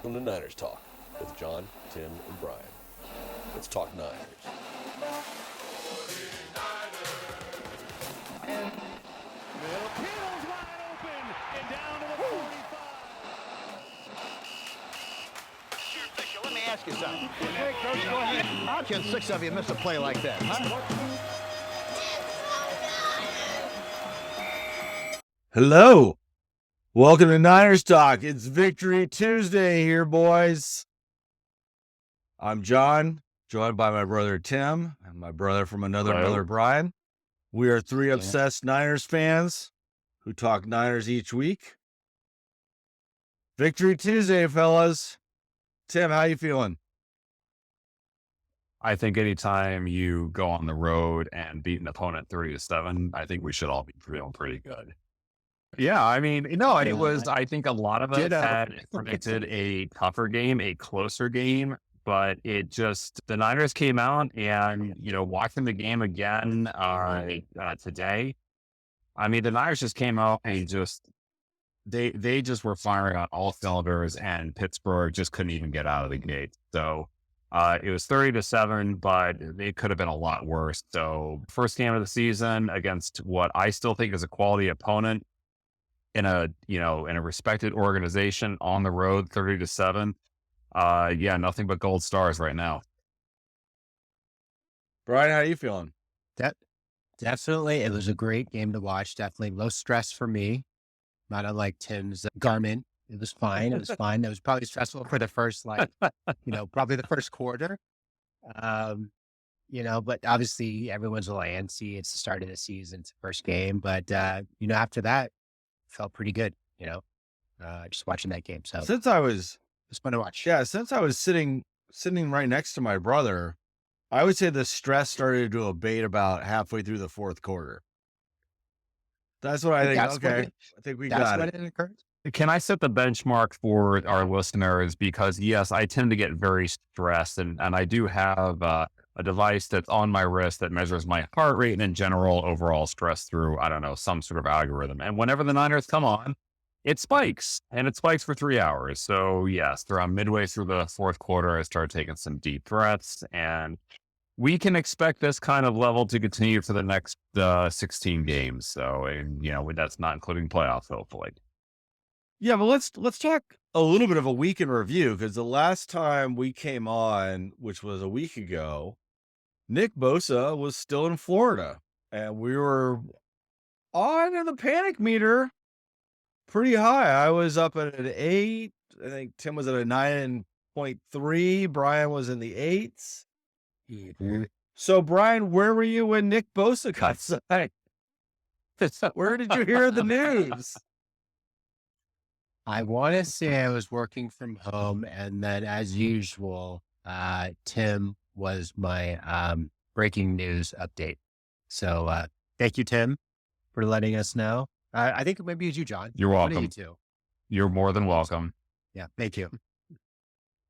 Welcome to Niners Talk with John, Tim, and Brian. Let's talk Niners. And Filipino's wide open and down to the 45. Let me ask you something. Okay, Coach, go ahead. How can 6 of you miss a play like that, huh? Hello. Welcome to Niners Talk. It's Victory Tuesday here, boys. I'm John, joined by my brother Tim and my brother from another brother, Brian. We are three obsessed Niners fans who talk Niners each week. Victory Tuesday, fellas. Tim, how you feeling? I think anytime you go on the road and beat an opponent 30-7, I think we should all be feeling pretty good. Yeah, I mean, no, it was, I think a lot of us had predicted a tougher game, a closer game, but the Niners came out and, watching the game again today, I mean, the Niners just came out and they just were firing on all cylinders, and Pittsburgh just couldn't even get out of the gate. So it was 30-7, but it could have been a lot worse. So first game of the season against what I still think is a quality opponent in a respected organization on the road, 30-7. Yeah, nothing but gold stars right now. Brian, how are you feeling? Definitely. It was a great game to watch. Definitely low stress for me. Not unlike Tim's Garmin. It was fine. It was fine. It was probably stressful for the first, probably the first quarter. But obviously everyone's a little antsy. It's the start of the season. It's the first game. But, after that, felt pretty good, just watching that game. So it was fun to watch. Yeah, since I was sitting right next to my brother, I would say the stress started to abate about halfway through the fourth quarter. That's what I think. I think we got it. It occurred. Can I set the benchmark for our listeners? Because yes, I tend to get very stressed, and I do have a device that's on my wrist that measures my heart rate and in general overall stress through, I don't know, some sort of algorithm. And whenever the Niners come on, it spikes, and it spikes for 3 hours. So yes, around midway through the fourth quarter, I started taking some deep breaths, and we can expect this kind of level to continue for the next 16 games. So, that's not including playoffs, hopefully. Yeah, but let's talk a little bit of a week in review, because the last time we came on, which was a week ago, Nick Bosa was still in Florida, and we were on the panic meter pretty high. I was up at an 8. I think Tim was at a 9.3. Brian was in the 8s. Mm-hmm. So, Brian, where were you when Nick Bosa got signed? Where did you hear the news? I want to say I was working from home, and then as usual, Tim was my breaking news update. So thank you, Tim, for letting us know. I think maybe it's you, John. You're One of welcome. you two. You're more than welcome. Yeah, thank you.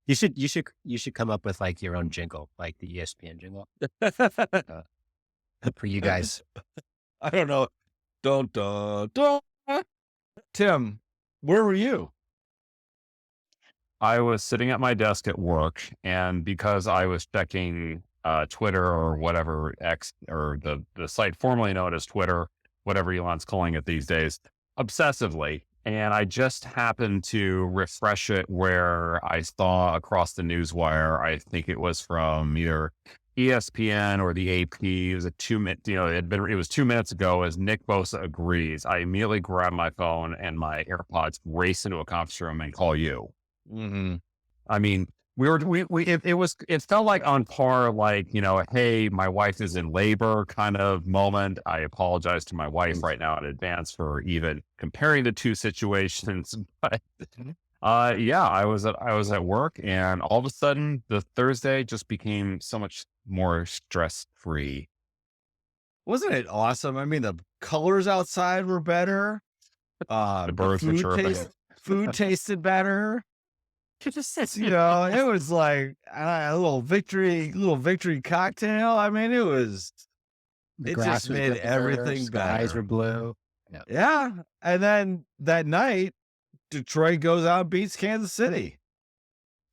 You should come up with like your own jingle, like the ESPN jingle for you guys. I don't know. Don't. Tim, where were you? I was sitting at my desk at work, and because I was checking Twitter or whatever, X, or the site formerly known as Twitter, whatever Elon's calling it these days, obsessively. And I just happened to refresh it where I saw across the newswire, I think it was from either ESPN or the AP. It was a 2-minute, it was 2 minutes ago, as Nick Bosa agrees. I immediately grabbed my phone and my AirPods, race into a conference room and call you. Mm-hmm. I mean, it felt like on par, like, hey, my wife is in labor kind of moment. I apologize to my wife right now in advance for even comparing the two situations. But yeah, I was at work, and all of a sudden the Thursday just became so much more stress free. Wasn't it awesome? I mean, the colors outside were better. The birds were chirping. Food tasted better. It was like a little victory cocktail. I mean, it just made everything better. Skies were blue. Yeah. And then that night, Detroit goes out and beats Kansas City.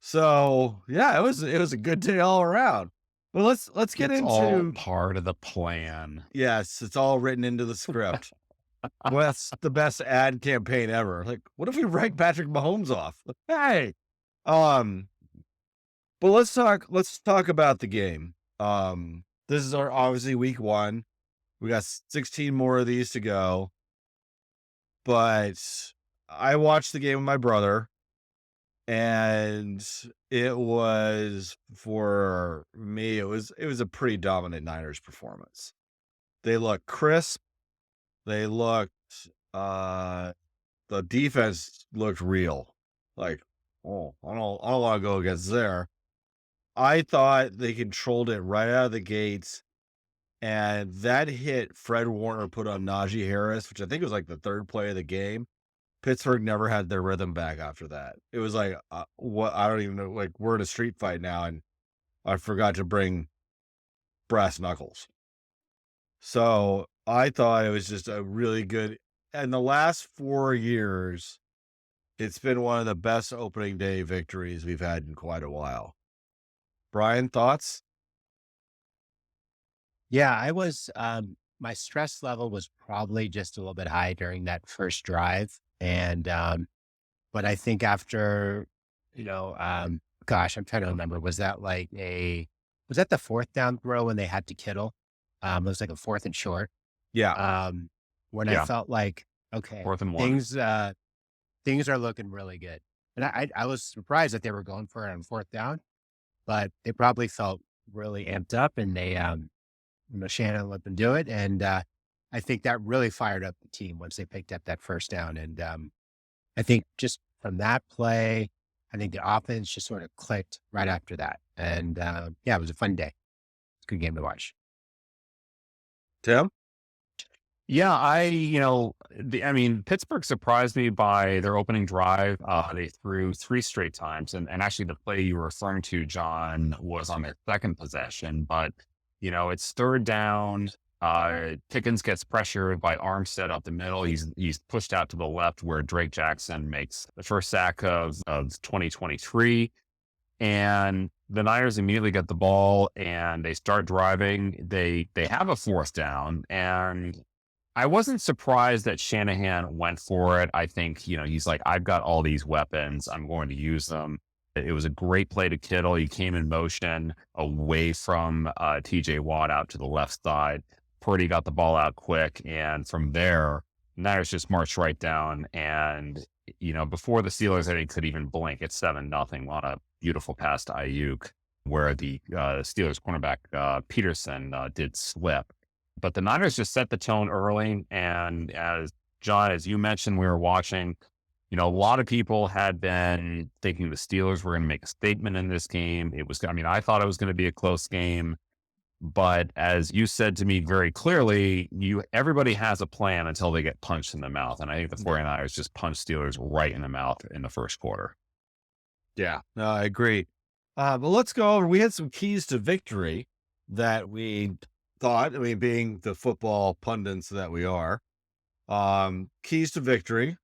So yeah, it was a good day all around. But let's get It's all into part of the plan. yes, it's all written into the script. Well, that's the best ad campaign ever. Like, what if we write Patrick Mahomes off? Hey, um, but let's talk about the game. This is our obviously week 1. We got 16 more of these to go. But I watched the game with my brother, and it was for me, it was a pretty dominant Niners performance. They looked crisp. They looked the defense looked real. Like, oh, I don't want to go against there. I thought they controlled it right out of the gates. And that hit Fred Warner put on Najee Harris, which I think was like the 3rd play of the game. Pittsburgh never had their rhythm back after that. It was like, what? I don't even know. Like, we're in a street fight now, and I forgot to bring brass knuckles. So I thought it was just a really good. And the last 4 years, it's been one of the best opening day victories we've had in quite a while. Brian, thoughts? Yeah, I was, my stress level was probably just a little bit high during that first drive. And, but I think after, gosh, I'm trying to remember, was that was that the 4th down throw when they had to Kittle? It was like a 4th and short. Yeah. When Yeah. I felt like, okay, 4th and 1. things are looking really good. And I was surprised that they were going for it on 4th down, but they probably felt really amped up, and they, Shannon let them do it. And I think that really fired up the team once they picked up that first down. And I think just from that play, I think the offense just sort of clicked right after that. And yeah, it was a fun day. It's a good game to watch. Tim? Yeah, I mean, Pittsburgh surprised me by their opening drive. They threw 3 straight times. And actually, the play you were referring to, John, was on their 2nd possession. But, it's 3rd down. Pickens gets pressured by Armstead up the middle. He's pushed out to the left where Drake Jackson makes the first sack of 2023. And the Niners immediately get the ball and they start driving. They have a 4th down, and I wasn't surprised that Shanahan went for it. I think, he's like, I've got all these weapons. I'm going to use them. It was a great play to Kittle. He came in motion away from TJ Watt out to the left side. Purdy got the ball out quick. And from there, Niners just marched right down. And, before the Steelers, I think, could even blink, it's 7-0 on a beautiful pass to Ayuk, where the Steelers cornerback Peterson did slip. But the Niners just set the tone early. And as John, as you mentioned, we were watching, a lot of people had been thinking the Steelers were going to make a statement in this game. I thought it was going to be a close game. But as you said to me very clearly, everybody has a plan until they get punched in the mouth. And I think the 49ers just punched Steelers right in the mouth in the first quarter. Yeah, no, I agree. But let's go over. We had some keys to victory that we thought, being the football pundits that we are, keys to victory.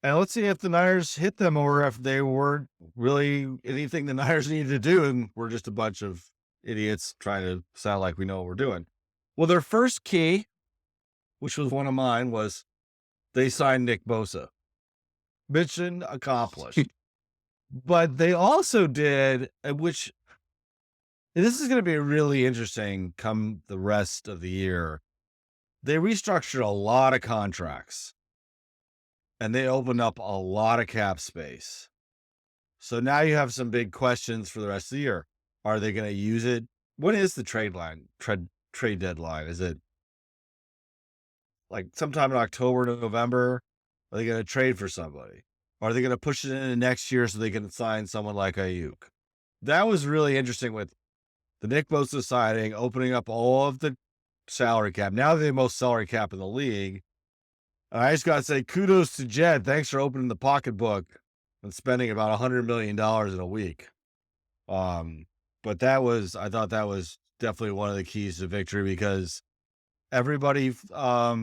And let's see if the Niners hit them or if they weren't really anything the Niners needed to do. And we're just a bunch of idiots trying to sound like we know what we're doing. Well, their first key, which was one of mine, was they signed Nick Bosa. Mission accomplished. But they also did, which this is going to be really interesting come the rest of the year. They restructured a lot of contracts and they opened up a lot of cap space. So now you have some big questions for the rest of the year. Are they going to use it? What is the trade deadline? Is it like sometime in October, November? Are they going to trade for somebody? Are they going to push it into next year so they can sign someone like Ayuk? That was really interesting with the Nick Bosa signing, opening up all of the salary cap. Now they're the most salary cap in the league. I just got to say kudos to Jed. Thanks for opening the pocketbook and spending about $100 million in a week. But I thought that was definitely one of the keys to victory because everybody felt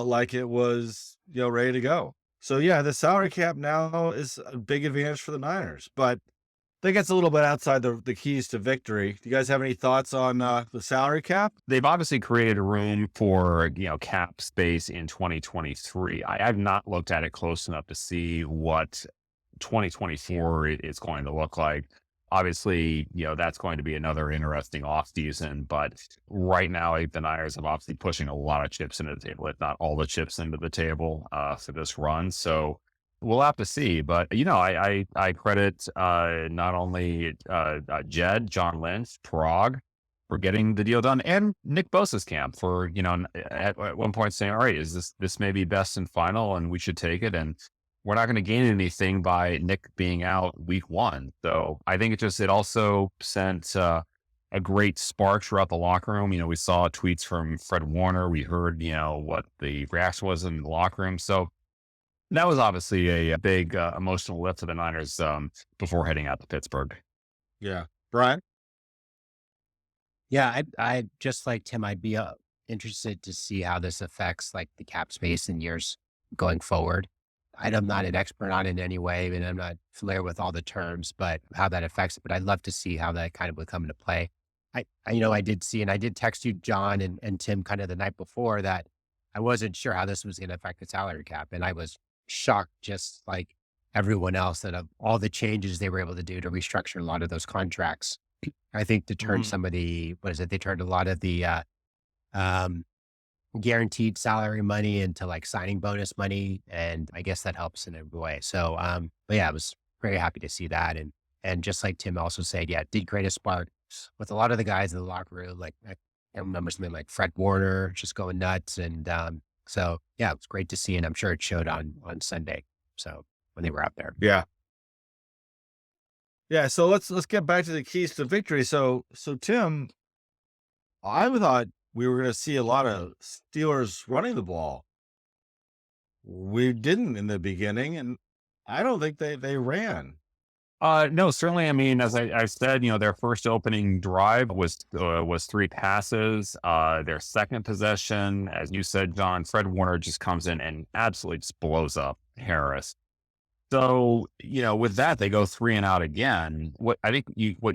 like it was, ready to go. So yeah, the salary cap now is a big advantage for the Niners, but I think it's a little bit outside the keys to victory. Do you guys have any thoughts on the salary cap? They've obviously created room for, cap space in 2023. I've not looked at it close enough to see what 2024 is going to look like. Obviously, that's going to be another interesting offseason, but right now the Niners have obviously pushing a lot of chips into the table, if not all the chips into the table for this run. So we'll have to see. But, I credit not only Jed, John Lynch, Prague for getting the deal done, and Nick Bosa's camp for, at one point saying, all right, this may be best and final and we should take it. And we're not going to gain anything by Nick being out week one. So I think it also sent a great spark throughout the locker room. We saw tweets from Fred Warner. We heard, what the reaction was in the locker room. So that was obviously a big emotional lift for the Niners before heading out to Pittsburgh. Yeah. Brian? Yeah, I just like Tim, I'd be interested to see how this affects like the cap space in years going forward. I'm not an expert on it in any way, and I'm not familiar with all the terms, but how that affects it. But I'd love to see how that kind of would come into play. I did see, and I did text you, John and Tim, kind of the night before that I wasn't sure how this was going to affect the salary cap. And I was shocked, just like everyone else, that of all the changes they were able to do to restructure a lot of those contracts. I think to turn some of the, they turned a lot of the guaranteed salary money into like signing bonus money. And I guess that helps in a way. So, but yeah, I was very happy to see that. And just like Tim also said, yeah, it did create a spark with a lot of the guys in the locker room. Like I remember something like Fred Warner just going nuts. And so yeah, it was great to see. And I'm sure it showed on Sunday. So when they were out there. Yeah. Yeah. So let's get back to the keys to victory. So Tim, I thought we were going to see a lot of Steelers running the ball. We didn't in the beginning, and I don't think they ran. No, certainly. I mean, as I said, their first opening drive was 3 passes. Their second possession, as you said, John, Fred Warner just comes in and absolutely just blows up Harris. So, with that, they go 3 and out again. What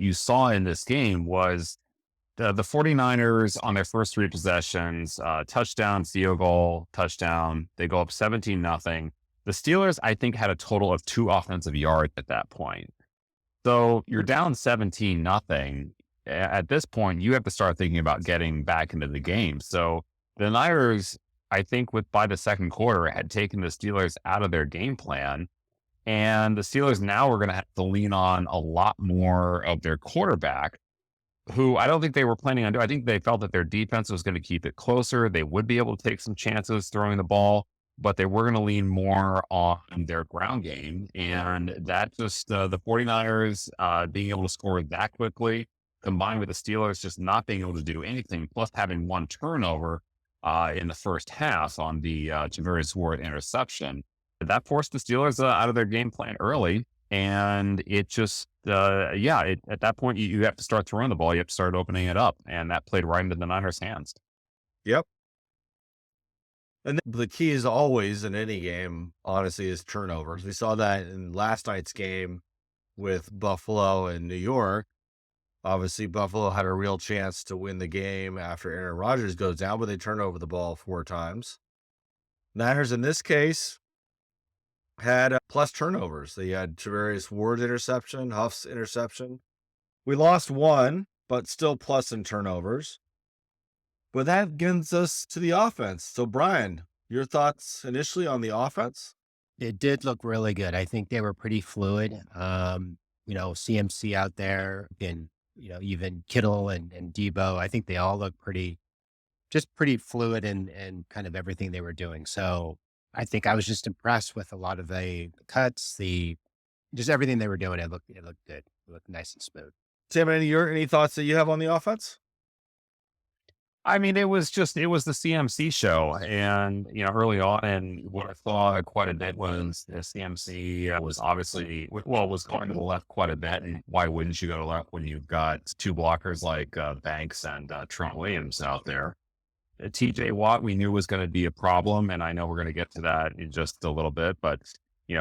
you saw in this game was the 49ers on their first 3 possessions, touchdown, field goal, touchdown. They go up 17-0. The Steelers, I think, had a total of 2 offensive yards at that point. So you're down 17-0. At this point, you have to start thinking about getting back into the game. So the Niners, I think, by the second quarter, had taken the Steelers out of their game plan. And the Steelers now are going to have to lean on a lot more of their quarterback, who I don't think they were planning on doing. I think they felt that their defense was going to keep it closer. They would be able to take some chances throwing the ball, but they were going to lean more on their ground game. And that just, the 49ers being able to score that quickly, combined with the Steelers just not being able to do anything, plus having 1 turnover in the first half on the Javarius Ward interception, that forced the Steelers out of their game plan early. And it just, at that point, you have to start throwing the ball. You have to start opening it up. And that played right into the Niners' hands. Yep. And the key is always in any game, honestly, is turnovers. We saw that in last night's game with Buffalo and New York. Obviously, Buffalo had a real chance to win the game after Aaron Rodgers goes down, but they turned over the ball 4 times. Niners, in this case, had plus turnovers. They had Javarius Ward's interception, Huff's interception. We lost 1, but still plus in turnovers. But that gets us to the offense. So, Brian, your thoughts initially on the offense? It did look really good. I think they were pretty fluid. CMC out there, and even Kittle and Debo. I think they all look pretty fluid and kind of everything they were doing. So I think I was just impressed with a lot of the cuts, just everything they were doing. It looked good. It looked nice and smooth. Tim, any thoughts that you have on the offense? I mean, it was the CMC show. And, early on, and what I saw quite a bit was the CMC was obviously, was going to the left quite a bit. And why wouldn't you go to the left when you've got 2 blockers like Banks and Trent Williams out there? TJ Watt, we knew was going to be a problem. And I know we're going to get to that in just a little bit, but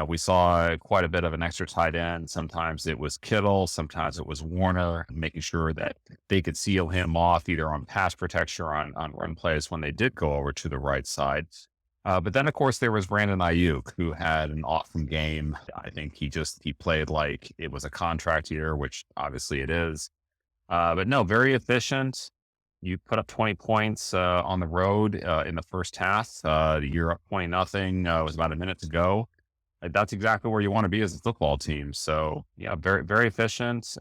we saw quite a bit of an extra tight end. Sometimes it was Kittle, sometimes it was Warner, making sure that they could seal him off either on pass protection or on run plays when they did go over to the right side. But then, of course, there was Brandon Ayuk, who had an awesome game. I think he played like it was a contract year, which obviously it is. But no, very efficient. You put up 20 points on the road in the first half. You're up 20-0. It was about a minute to go. That's exactly where you want to be as a football team. So yeah, very, very efficient.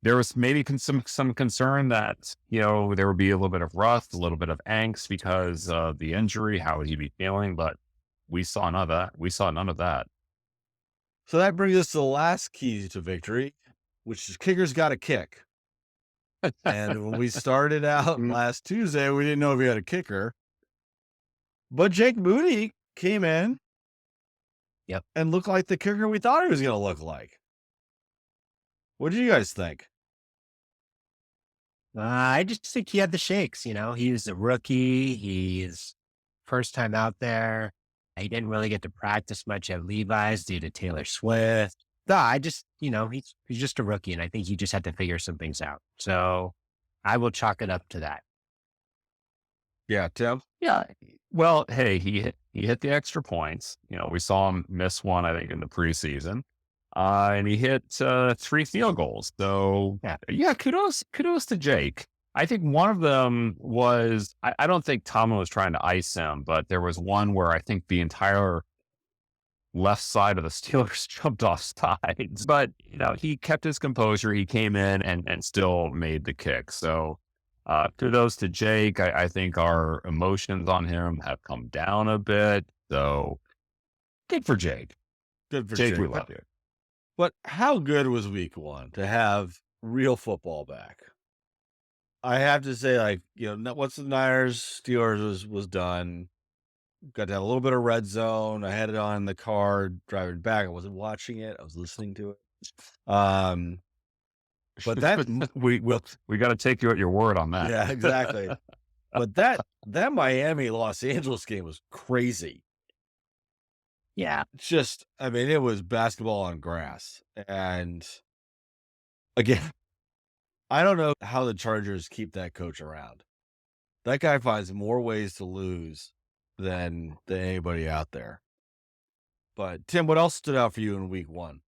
There was maybe some concern that, there would be a little bit of rust, a little bit of angst because of the injury. How would he be feeling? But we saw none of that. So that brings us to the last key to victory, which is kickers got to kick. And when we started out last Tuesday, we didn't know if we had a kicker. But Jake Moody came in. Yep. And looked like the kicker we thought he was going to look like. What did you guys think? I just think he had the shakes. He's a rookie. He's first time out there. He didn't really get to practice much at Levi's due to Taylor Swift. I just, he's just a rookie, and I think he just had to figure some things out. So I will chalk it up to that. Yeah, Tim? Yeah. Well, hey, he hit the extra points. We saw him miss one, I think, in the preseason. And he hit 3 field goals. So yeah, kudos to Jake. I think one of them was, I don't think Tomlin was trying to ice him, but there was one where I think the entire left side of the Steelers jumped off sides. But, he kept his composure. He came in and still made the kick. So kudos to Jake. I think our emotions on him have come down a bit. So good for Jake. Good for Jake. Jake. We love you. But how good was week 1 to have real football back? I have to say, once the Niners Steelers was done, got to have a little bit of red zone. I had it on in the car driving back. I wasn't watching it. I was listening to it. But that we got to take you at your word on that. Yeah, exactly. But that Miami Los Angeles game was crazy. Yeah. It was basketball on grass. And again, I don't know how the Chargers keep that coach around. That guy finds more ways to lose than anybody out there. But Tim, what else stood out for you in week 1?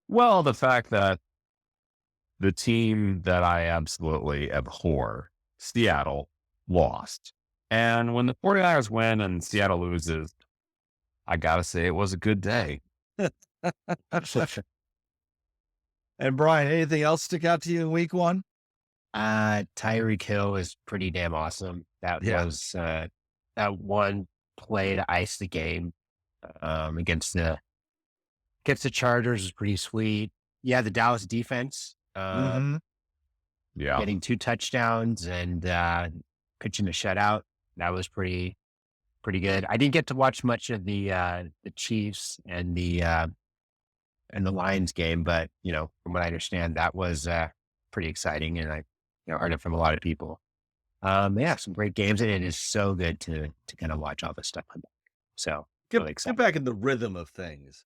Well, the fact that the team that I absolutely abhor, Seattle, lost. And when the 49ers win and Seattle loses, I got to say it was a good day. And Brian, anything else stick out to you in week 1? Tyreek Hill is pretty damn awesome. That was that one play to ice the game against the Chargers was pretty sweet. Yeah, the Dallas defense getting 2 touchdowns and pitching a shutout. That was pretty good. I didn't get to watch much of the Chiefs and the Lions game, but from what I understand, that was pretty exciting, and I heard it from a lot of people. Some great games, and it is so good to kind of watch all this stuff come back. So really excited. Get back in the rhythm of things.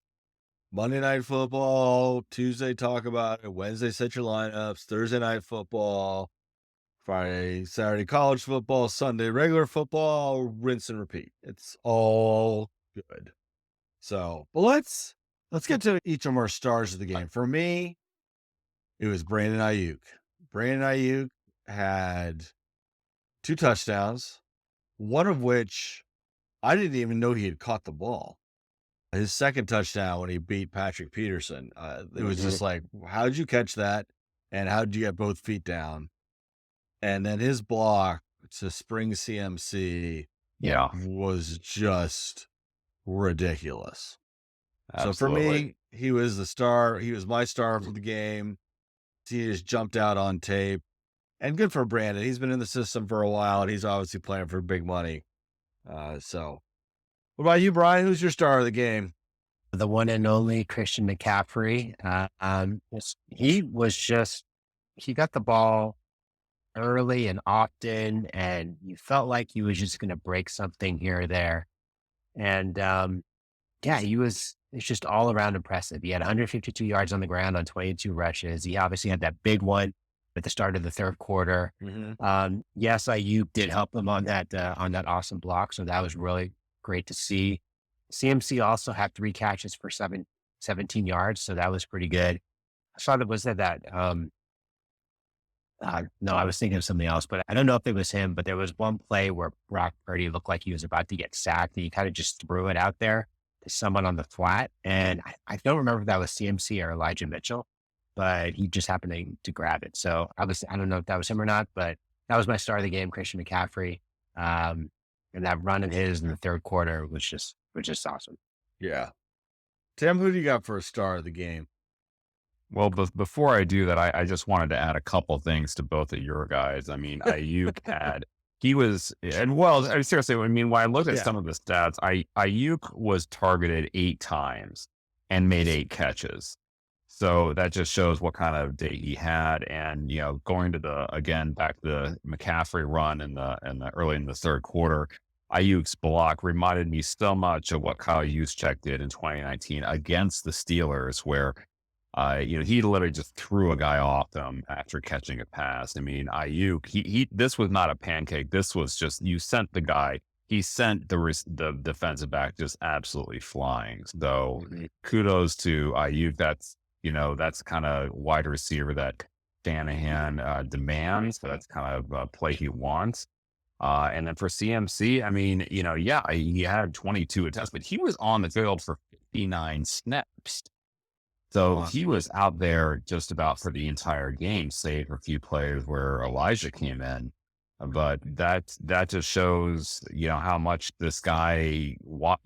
Monday Night Football, Tuesday talk about it, Wednesday set your lineups, Thursday Night Football, Friday, Saturday college football, Sunday regular football, rinse and repeat. It's all good. So, but let's get to each of our stars of the game. For me, it was Brandon Ayuk. Brandon Ayuk had 2 touchdowns, one of which I didn't even know he had caught the ball. His second touchdown when he beat Patrick Peterson, it was just like, how did you catch that? And how did you get both feet down? And then his block to spring CMC was just ridiculous. Absolutely. So for me, he was the star. He was my star for the game. He just jumped out on tape. And good for Brandon. He's been in the system for a while, and he's obviously playing for big money. So what about you, Brian? Who's your star of the game? The one and only Christian McCaffrey. He got the ball early and often, and you felt like he was just going to break something here or there. And yeah, it's just all around impressive. He had 152 yards on the ground on 22 rushes. He obviously had that big one at the start of the third quarter. Yes, Ayuk did help him on that awesome block. So that was really great to see. CMC also had 3 catches for 17 yards. So that was pretty good. I saw that was that, no, I was thinking of something else, but I don't know if it was him, but there was one play where Brock Purdy looked like he was about to get sacked and he kind of just threw it out there to someone on the flat. And I don't remember if that was CMC or Elijah Mitchell, but he just happened to grab it. So I don't know if that was him or not, but that was my star of the game, Christian McCaffrey. And that run of his in the third quarter was just awesome. Yeah. Tim, who do you got for a star of the game? Well, before I do that, I just wanted to add a couple things to both of your guys. I mean, Ayuk seriously, I mean, when I looked at some of the stats, Ayuk was targeted 8 times and made 8 catches. So that just shows what kind of day he had. And, going to back to the McCaffrey run in the early in the third quarter, Ayuk's block reminded me so much of what Kyle Juszczyk did in 2019 against the Steelers, where he literally just threw a guy off them after catching a pass. I mean, Ayuk, this was not a pancake. This was just, you sent the guy, he sent the defensive back just absolutely flying. So kudos to Ayuk. That's kind of wide receiver that Shanahan demands. So that's kind of a play he wants. And then for CMC, I mean, he had 22 attempts, but he was on the field for 59 snaps. So he was out there just about for the entire game, save for a few plays where Elijah came in. But that just shows, how much this guy,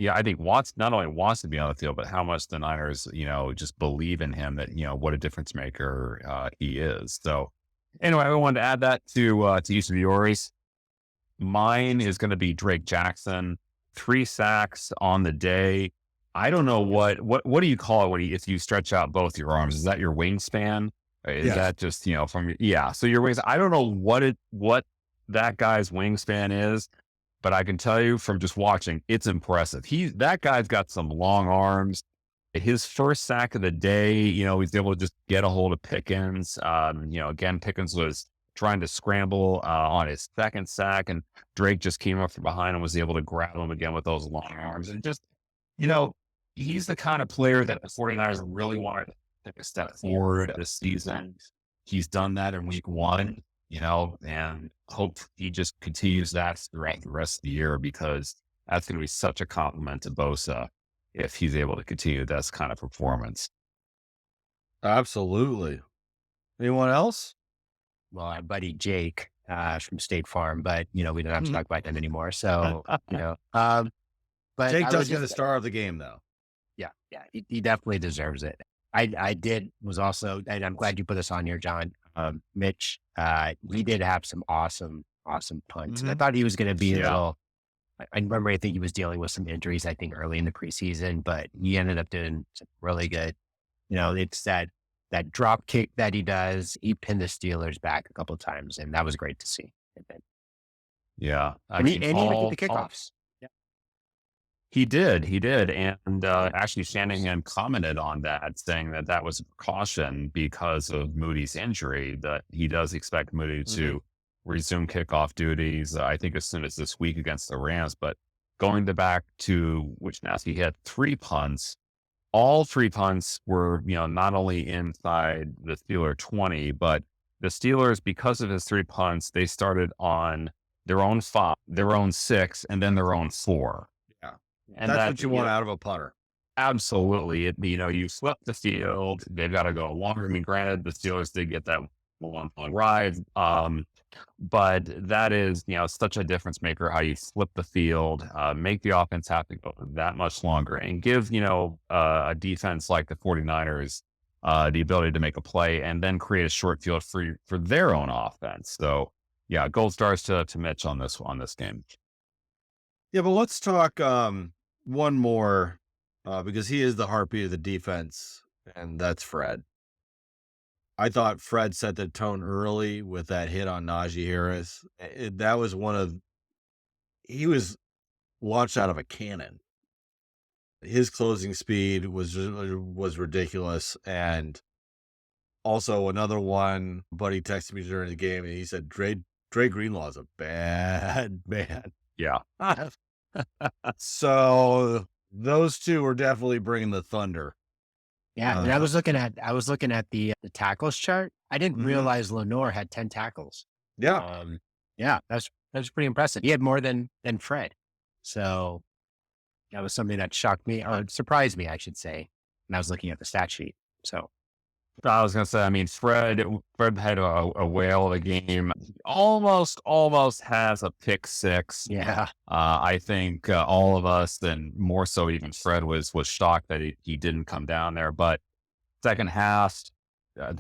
I think not only wants to be on the field, but how much the Niners, just believe in him, that, what a difference maker he is. So anyway, I wanted to add that to each of yours. Mine is going to be Drake Jackson, 3 sacks on the day. I don't know what do you call it if you stretch out both your arms? Is that your wingspan? Is that just, so your wings, I don't know what that guy's wingspan is, but I can tell you from just watching, it's impressive. That guy's got some long arms. His first sack of the day, he's able to just get a hold of Pickens. Again, Pickens was trying to scramble on his second sack, and Drake just came up from behind and was able to grab him again with those long arms. And just, he's the kind of player that the 49ers really wanted to take a step forward this season. He's done that in week 1, and hope he just continues that throughout the rest of the year, because that's going to be such a compliment to Bosa if he's able to continue this kind of performance. Absolutely. Anyone else? Well, our buddy Jake from State Farm, but we don't have to talk about them anymore. So but Jake does get a star of the game, though. Yeah, he definitely deserves it. Was also, and I'm glad you put this on here, John. Mitch, he did have some awesome punts. And I thought he was going to be a little. I remember, I think he was dealing with some injuries, I think, early in the preseason, but he ended up doing some really good. It's that drop kick that he does. He pinned the Steelers back a couple of times, and that was great to see. Yeah, and he made the kickoffs. He did. And actually, Shanahan commented on that, saying that was a precaution because of Moody's injury, that he does expect Moody to resume kickoff duties, I think, as soon as this week against the Rams. But going back to Wisniewski, he had 3 punts. All 3 punts were, not only inside the Steeler 20, but the Steelers, because of his 3 punts, they started on their own 5, their own 6, and then their own 4. And that's what you want out of a punter. Absolutely. You flip the field, they've got to go longer. I mean, granted, the Steelers did get that one ride, but that is, such a difference maker, how you flip the field, make the offense have to go that much longer, and give, a defense like the 49ers the ability to make a play and then create a short field for their own offense. So, yeah, gold stars to Mitch on this game. Yeah, but let's talk one more, because he is the heartbeat of the defense, and that's Fred. I thought Fred set the tone early with that hit on Najee Harris. That was he was launched out of a cannon. His closing speed was ridiculous. And also another one, buddy texted me during the game and he said, Dre Greenlaw is a bad man. Yeah. So those two are definitely bringing the thunder. Yeah, and I was looking at the tackles chart. I didn't Mhm. realize Lenore had 10 tackles. Yeah. Yeah, that's pretty impressive. He had more than Fred. So that was something that shocked me or surprised me, I should say, when I was looking at the stat sheet. So I was gonna say, I mean, Fred had a whale of a game. Almost has a pick six. yeah, I think all of us, and more so even Fred, was shocked that he didn't come down there. But second half, I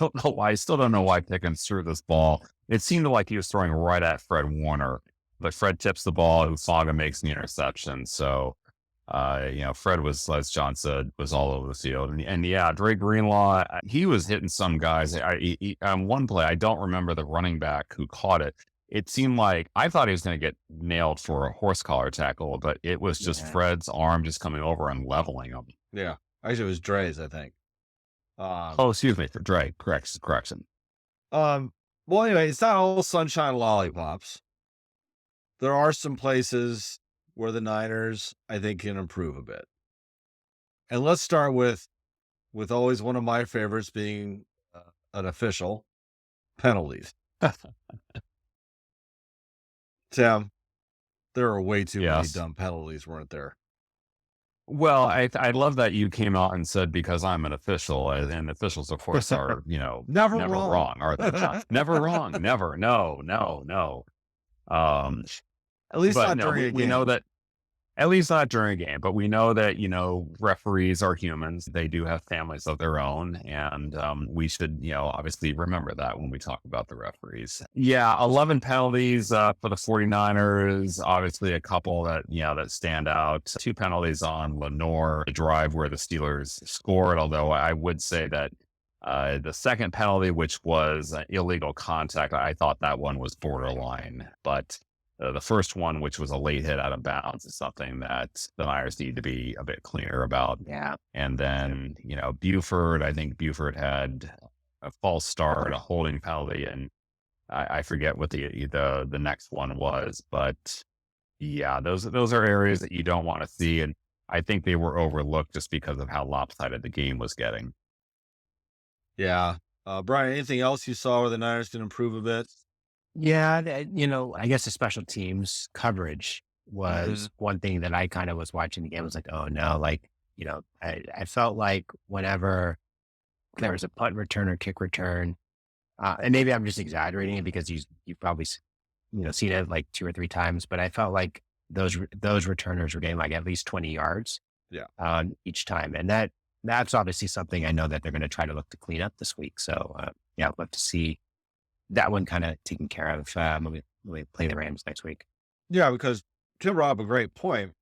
don't know why. I still don't know why Pickens threw this ball. It seemed like he was throwing right at Fred Warner, but Fred tips the ball. Usaga makes the interception. So, Fred was, as John said, was all over the field. And yeah, Dre Greenlaw, he was hitting some guys. On one play, I don't remember the running back who caught it. It seemed like I thought he was going to get nailed for a horse collar tackle, but it was just Yeah. Fred's arm just coming over and leveling him. Yeah. Actually, it was Dre's, I think. Oh, excuse me, for Dre. Correction. Well, anyway, it's not all sunshine lollipops. There are some places where the Niners, I think, can improve a bit. And let's start with always one of my favorites being an official, penalties. Tim, there are way too many Yes. dumb penalties, weren't there? Well, I love that you came out and said, because I'm an official, and officials, of course, are, Never never wrong. wrong, are they? Never wrong. Never. No. At least But not no, during a we game. know that, at least not during a game, but we know that, referees are humans. They do have families of their own. And we should, obviously remember that when we talk about the referees. Yeah, 11 penalties for the 49ers. Obviously a couple that, that stand out. 2 penalties on Lenore, the drive where the Steelers scored. Although I would say that the second penalty, which was illegal contact, I thought that one was borderline. But the first one, which was a late hit out of bounds, is something that the Niners need to be a bit clearer about. yeah. And then, Buford, I think Buford had a false start, a holding penalty, and I forget what the next one was. But yeah, those are areas that you don't want to see. And I think they were overlooked just because of how lopsided the game was getting. Yeah. Brian, anything else you saw where the Niners can improve a bit? Yeah, I guess the special teams coverage was one thing that I kind of was watching the game. I was like, oh no, I felt like whenever there was a punt return or kick return, and maybe I'm just exaggerating it because you've probably seen it like 2 or 3 times, but I felt like those returners were getting like at least 20 yards, each time, and that's obviously something I know that they're going to try to look to clean up this week. So I'd love to see that one kind of taken care of when we play the Rams next week. Yeah, because Tim brought up a great point.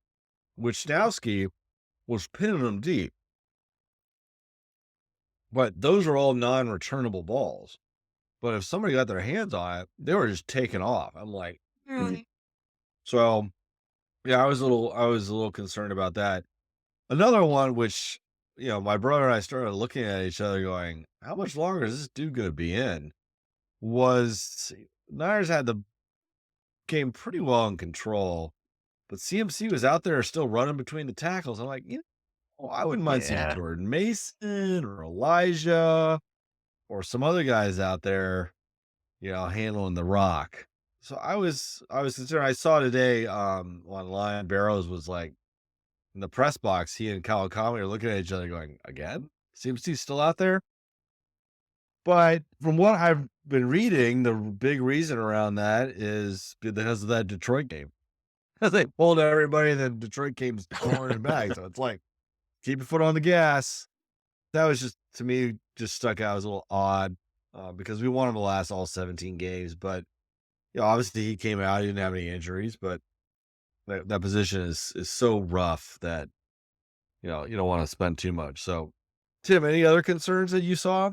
Wisnowski was pinning them deep. But those are all non-returnable balls. But if somebody got their hands on it, they were just taking off. I'm like, So yeah, I was a little concerned about that. Another one, which, my brother and I started looking at each other going, how much longer is this dude going to be in? Was Niners had the game pretty well in control, but CMC was out there still running between the tackles. I'm like, I wouldn't mind seeing Jordan Mason or Elijah or some other guys out there, handling the rock. So I was concerned. I saw today online, Barrows was like in the press box, he and Kawakami are looking at each other going, again? CMC's still out there? But from what I've been reading, the big reason around that is because of that Detroit game. Because they pulled everybody, and then Detroit came pouring back. So it's like, keep your foot on the gas. That was just, to me, just stuck out as a little odd because we want him to last all 17 games. But, obviously he came out, he didn't have any injuries, but that position is so rough that, you don't want to spend too much. So, Tim, any other concerns that you saw?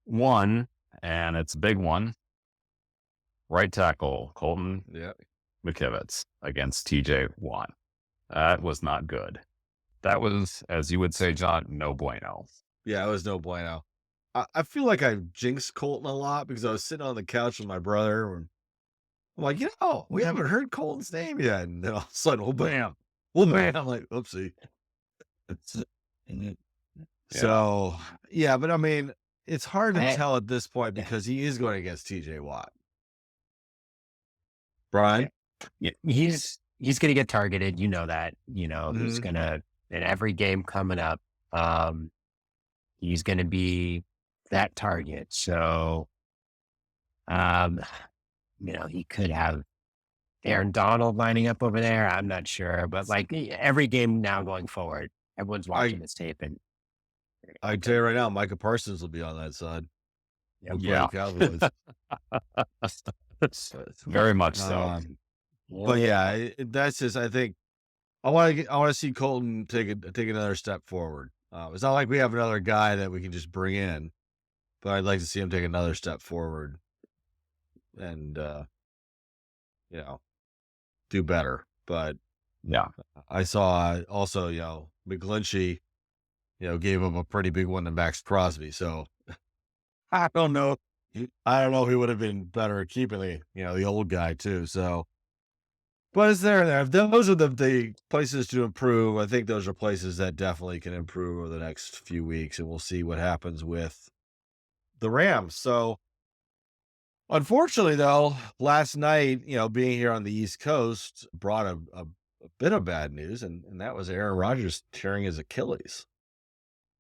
One, and it's a big one. Right tackle Colton McKivitz against TJ Watt. That was not good. That was, as you would say, John, no bueno. Yeah, it was no bueno. I feel like I jinxed Colton a lot because I was sitting on the couch with my brother. And I'm like, we haven't heard Colton's name yet. And then all of a sudden, oh, bam. Well, man, I'm like, oopsie. So, yeah, but I mean, it's hard to tell at this point because he is going against TJ Watt. Brian? Yeah, he's going to get targeted. You know that. He's going to, in every game coming up, he's going to be that target. So, he could have Aaron Donald lining up over there. I'm not sure, but like every game now going forward, everyone's watching this tape. And I tell you right now, Micah Parsons will be on that side. Yeah. Cowboys. Very much so. But yeah, that's just, I think I want to see Colton take another step forward. It's not like we have another guy that we can just bring in, but I'd like to see him take another step forward and, do better. But yeah, I saw also, McGlinchey, gave him a pretty big one to Max Crosby. So I don't know. I don't know if he would have been better at keeping the old guy too. So, but it's there. If those are the places to improve, I think those are places that definitely can improve over the next few weeks, and we'll see what happens with the Rams. So, unfortunately, though, last night, being here on the East Coast brought a bit of bad news, and that was Aaron Rodgers tearing his Achilles.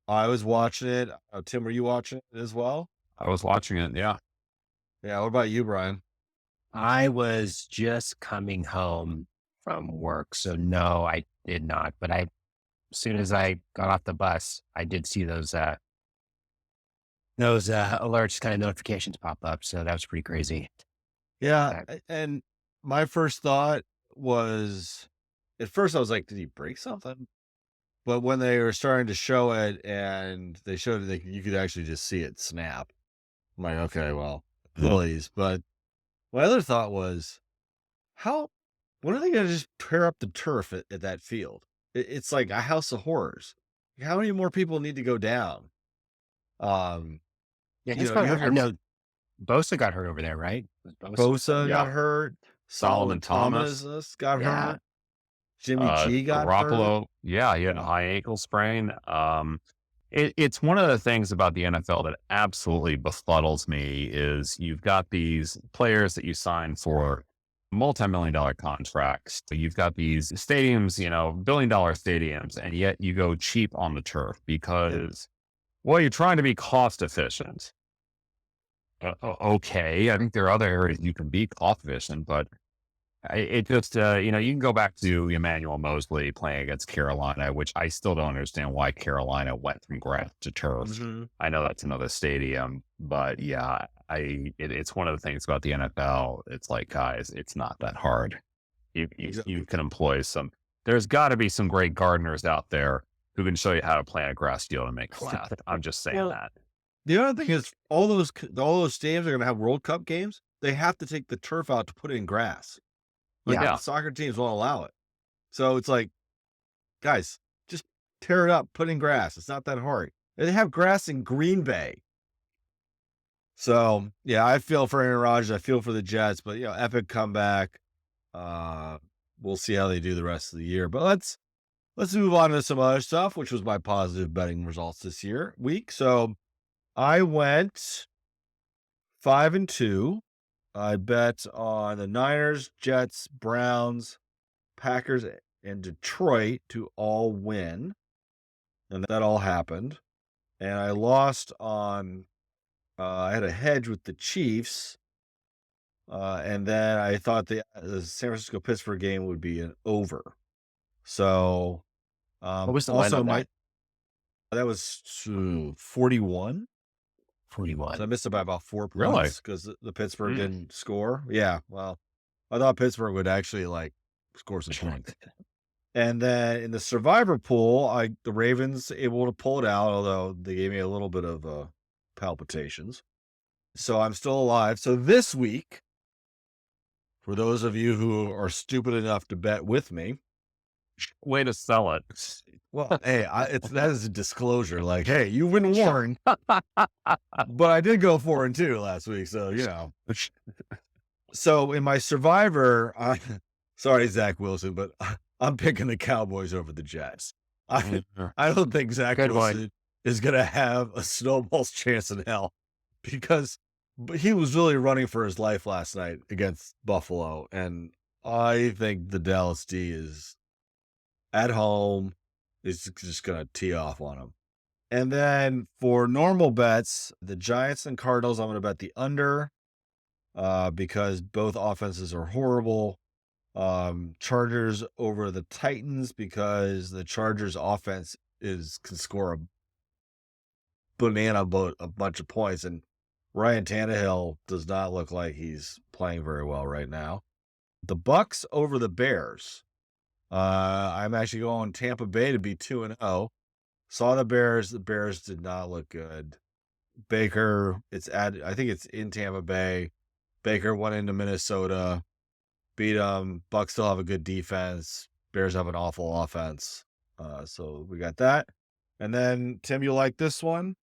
I was watching it. Tim, were you watching it as well? I was watching it. Yeah. Yeah. What about you, Brian? I was just coming home from work, so no, I did not. But as soon as I got off the bus, I did see those alerts, kind of notifications pop up. So that was pretty crazy. Yeah, and my first thought was, at first I was like, did he break something? But when they were starting to show it and they showed it, you could actually just see it snap. I'm like, okay, well, please. But my other thought was, when are they going to just tear up the turf at that field? It's like a house of horrors. How many more people need to go down? Yeah, I know Bosa got hurt over there, right? Bosa got hurt. Solomon Thomas got hurt. Jimmy G got Garoppolo. hurt. Yeah, he had a high ankle sprain. It's one of the things about the NFL that absolutely befuddles me is you've got these players that you sign for multi-million-dollar contracts. You've got these stadiums, billion-dollar stadiums, and yet you go cheap on the turf because, well, you're trying to be cost efficient. Okay, I think there are other areas you can be cost efficient, but it just, you can go back to Emmanuel Mosley playing against Carolina, which I still don't understand why Carolina went from grass to turf. Mm-hmm. I know that's another stadium, but yeah, it's one of the things about the NFL. It's like, guys, it's not that hard. You can employ there's got to be some great gardeners out there who can show you how to plant a grass field and make flat. I'm just saying that. The other thing is all those stadiums are going to have World Cup games. They have to take the turf out to put it in grass. The soccer teams won't allow it. So it's like, guys, just tear it up, put in grass. It's not that hard. They have grass in Green Bay. So, yeah, I feel for Aaron Rodgers. I feel for the Jets. But, epic comeback. We'll see how they do the rest of the year. But let's move on to some other stuff, which was my positive betting results this week. So I went 5-2. I bet on the Niners, Jets, Browns, Packers, and Detroit to all win. And that all happened. And I lost on, I had a hedge with the Chiefs. And then I thought the San Francisco-Pittsburgh game would be an over. So, what was the line on that? That was 41. 41. So I missed it by about 4 points because the Pittsburgh didn't score. Yeah, well, I thought Pittsburgh would actually score some points. And then in the survivor pool, the Ravens able to pull it out, although they gave me a little bit of palpitations. So I'm still alive. So this week, for those of you who are stupid enough to bet with me, Way to sell it. well, hey, that is a disclosure. Like, hey, you've been warned. But I did go 4-2 last week, so you know. So in my Survivor, sorry, Zach Wilson, but I'm picking the Cowboys over the Jets. I don't think Zach Good one. Wilson is going to have a snowball's chance in hell, because he was really running for his life last night against Buffalo, and I think the Dallas D is at home is just going to tee off on him. And then for normal bets, the Giants and Cardinals, I'm going to bet the under because both offenses are horrible. Chargers over the Titans because the Chargers offense can score a bunch of points, and Ryan Tannehill does not look like he's playing very well right now. The Bucks over the Bears. I'm actually going Tampa Bay to be 2-0. Saw the Bears. The Bears did not look good. Baker, I think it's in Tampa Bay. Baker went into Minnesota, beat them. Bucks still have a good defense. Bears have an awful offense. So we got that. And then, Tim, you like this one?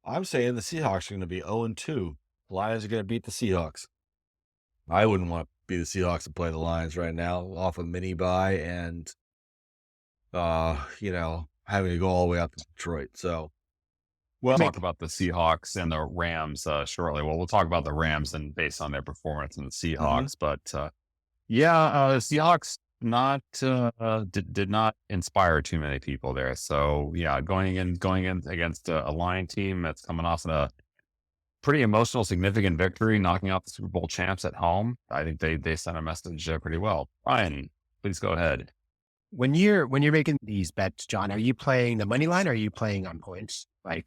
I'm saying the Seahawks are going to be 0-2. Lions are going to beat the Seahawks. I wouldn't want to be the Seahawks and play the Lions right now off a mini bye and, having to go all the way up to Detroit. So we'll talk about the Seahawks and the Rams shortly. Well, we'll talk about the Rams and based on their performance and the Seahawks. But the Seahawks did not inspire too many people there. So yeah, going in against a Lion team that's coming off a pretty emotional, significant victory, knocking out the Super Bowl champs at home. I think they sent a message pretty well. Brian, please go ahead. When you're making these bets, John, are you playing the money line or are you playing on points? I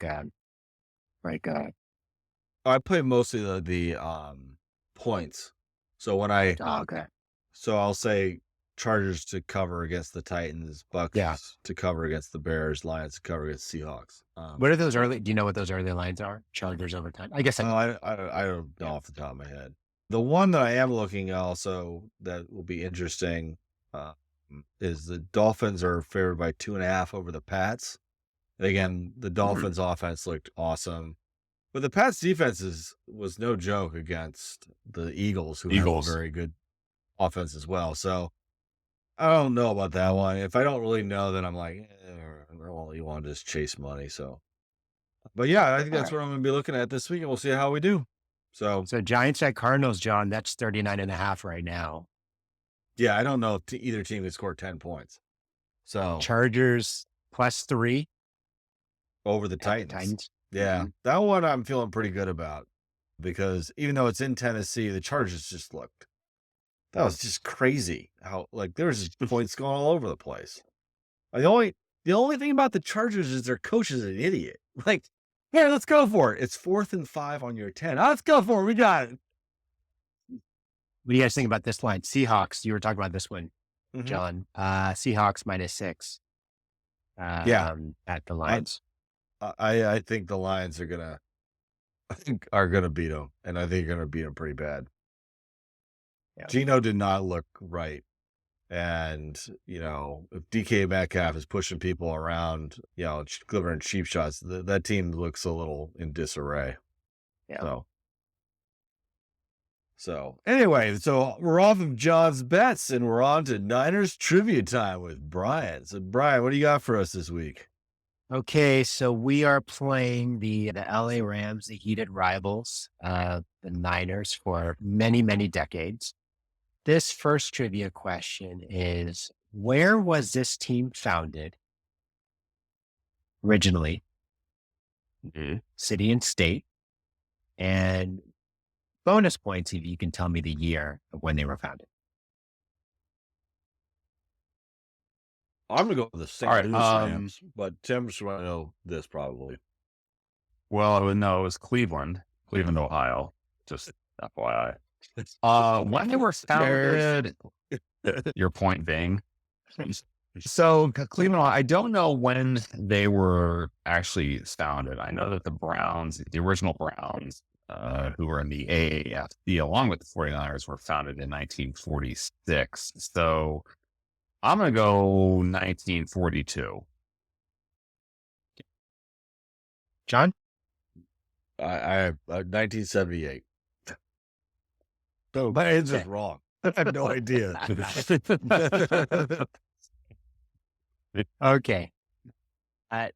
play mostly the points. So when so I'll say Chargers to cover against the Titans, Bucks to cover against the Bears, Lions to cover against Seahawks. What are those early? Do you know what those early lines are? Chargers over time. I guess I don't know off the top of my head. The one that I am looking also that will be interesting is the Dolphins are favored by 2.5 over the Pats. And again, the Dolphins offense looked awesome, but the Pats defense was no joke against the Eagles, who have a very good offense as well. So I don't know about that one. If I don't really know, then I'm like, well, you want to just chase money. So, but yeah, I think that's what I'm going to be looking at this week, and we'll see how we do. So Giants at Cardinals, John, that's 39.5 right now. Yeah, I don't know if either team can score 10 points. So Chargers +3 over the Titans. Yeah, that one I'm feeling pretty good about, because even though it's in Tennessee, the Chargers that was just crazy. How there was just points going all over the place. The only thing about the Chargers is their coach is an idiot. Here, let's go for it. It's 4th and 5 on your 10. Let's go for it. We got it. What do you guys think about this line? Seahawks, you were talking about this one, John. Seahawks -6. At the Lions. I think the Lions are gonna beat them, and I think they're gonna beat them pretty bad. Yeah. Geno did not look right, and if DK Metcalf is pushing people around, delivering cheap shots, that team looks a little in disarray. Yeah. So anyway, we're off of John's bets and we're on to Niners trivia time with Brian. So Brian, what do you got for us this week? Okay, so we are playing the LA Rams, the heated rivals, the Niners for many, many decades. This first trivia question is, where was this team founded originally? City and state. And bonus points if you can tell me the year of when they were founded. I'm going to go with the St. Louis Rams, but Tim's going to know this probably. Well, no, it was Cleveland, Ohio. Just FYI. When they were founded, your point being. So Cleveland, I don't know when they were actually founded. I know that the Browns, the original Browns, who were in the AAFC along with the 49ers, were founded in 1946. So I'm going to go 1942. John? I 1978. No, my answer's Okay. wrong. I have no idea. Okay.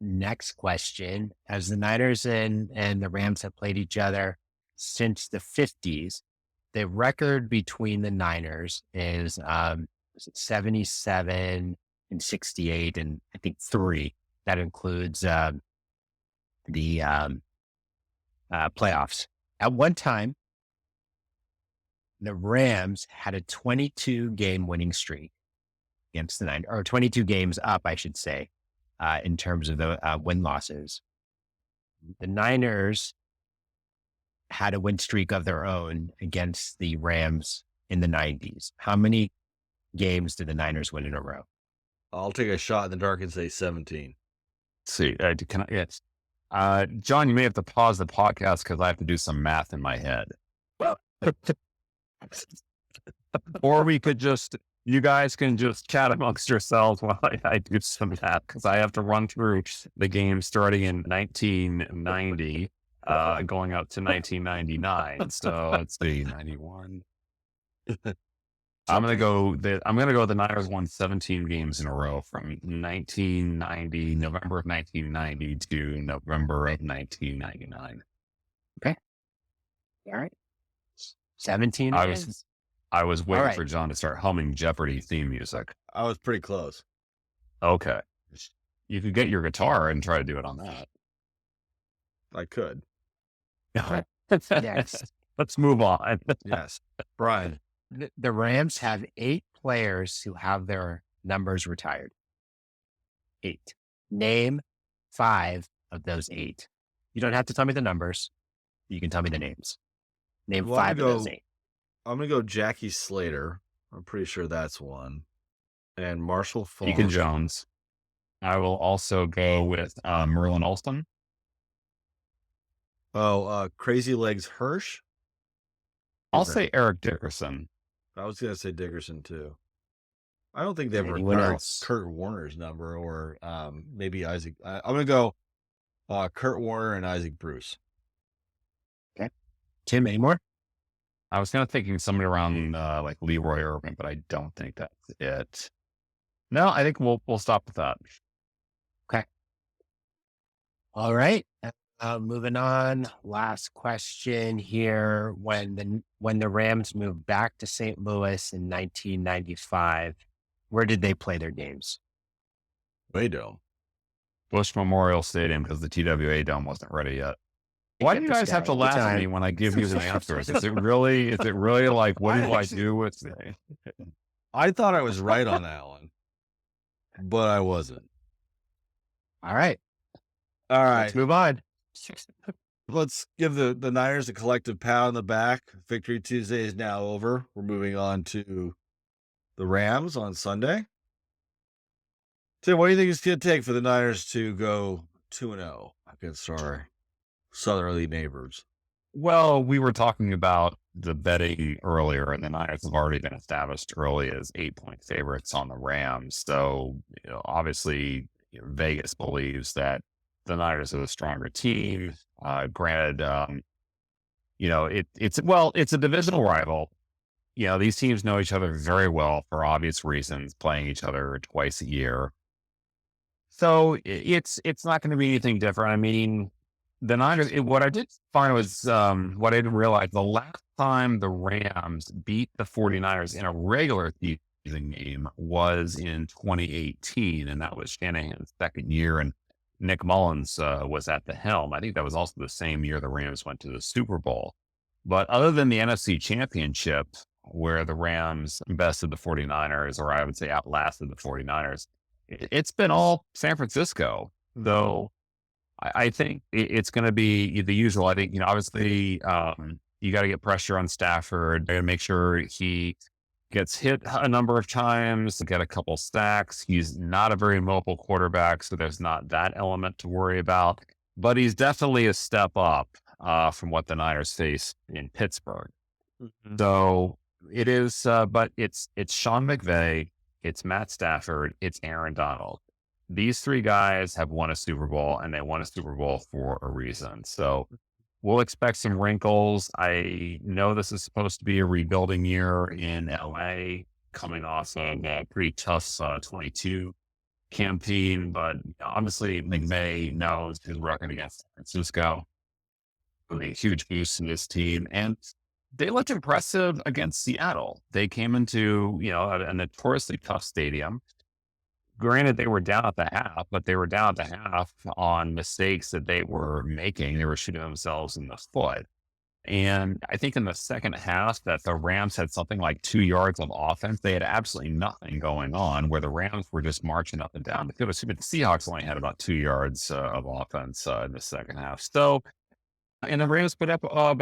Next question. As the Niners and the Rams have played each other since the 50s, the record between the Niners is 77 and 68, and I think 3. That includes the playoffs. At one time, the Rams had a 22 game winning streak against the Niners, or 22 games up, I should say, in terms of the win losses. The Niners had a win streak of their own against the Rams in the 90s. How many games did the Niners win in a row? I'll take a shot in the dark and say 17. Let's see, can I? Yes. John, you may have to pause the podcast because I have to do some math in my head. Or we could just, you guys can just chat amongst yourselves while I do some math, because I have to run through the game starting in 1990, going up to 1999. So let's see, 91. I'm gonna go. The Niners won 17 games in a row from 1990, November of 1990 to November of 1999. Okay. All right. 17. I was waiting right. for John to start humming Jeopardy theme music. I was pretty close. Okay, you could get your guitar and try to do it on that. I could. Next. Let's move on. Yes. Brian. The Rams have 8 players who have their numbers retired. 8. Name 5 of those 8. You don't have to tell me the numbers. You can tell me the names. Name 5 of those 8. I'm going to go Jackie Slater. I'm pretty sure that's one. And Marshall Falk. Deacon Jones. I will also go with Merlin Olsen. Crazy Legs Hirsch. I'll say Eric Dickerson. I was going to say Dickerson too. I don't think they ever Anyone retired else? Kurt Warner's number, or maybe Isaac. I'm going to go Kurt Warner and Isaac Bruce. Okay. Tim, any more? I was kind of thinking somebody around like Leroy Irvin, but I don't think that's it. No, I think we'll stop with that. Okay. All right. Moving on. Last question here. When the Rams moved back to St. Louis in 1995, where did they play their games? Waydome. Bush Memorial Stadium, because the TWA Dome wasn't ready yet. Why do you guys have to laugh at me when I give you the answers? Is it really like, what do I do with it? I thought I was right on that one, but I wasn't. All right. All right. Let's move on. Let's give the Niners a collective pat on the back. Victory Tuesday is now over. We're moving on to the Rams on Sunday. Tim, what do you think it's going to take for the Niners to go 2-0 against our southerly neighbors? Well, we were talking about the betting earlier, and the Niners have already been established early as 8-point favorites on the Rams. So, obviously, Vegas believes that the Niners are the stronger team. Granted, it's a divisional rival. These teams know each other very well for obvious reasons, playing each other twice a year. So it's not going to be anything different. I mean, the Niners, what I did find was, what I didn't realize, the last time the Rams beat the 49ers in a regular season game was in 2018, and that was Shanahan's second year, and Nick Mullins was at the helm. I think that was also the same year the Rams went to the Super Bowl. But other than the NFC Championship, where the Rams bested the 49ers, or I would say outlasted the 49ers, it's been all San Francisco, though. I think it's going to be the usual. I think, obviously, you got to get pressure on Stafford. Got to make sure he gets hit a number of times, get a couple sacks. He's not a very mobile quarterback, so there's not that element to worry about. But he's definitely a step up from what the Niners face in Pittsburgh. So it is, but it's Sean McVay, it's Matt Stafford, it's Aaron Donald. These three guys have won a Super Bowl, and they won a Super Bowl for a reason. So we'll expect some wrinkles. I know this is supposed to be a rebuilding year in LA, coming off of a pretty tough 22 campaign, but obviously McVay knows his record against San Francisco. A huge boost in this team, and they looked impressive against Seattle. They came into, a notoriously tough stadium. Granted, they were down at the half, but they were down at the half on mistakes that they were making. They were shooting themselves in the foot. And I think in the second half that the Rams had something like 2 yards of offense. They had absolutely nothing going on, where the Rams were just marching up and down. The Seahawks only had about 2 yards of offense in the second half. So, and the Rams put up I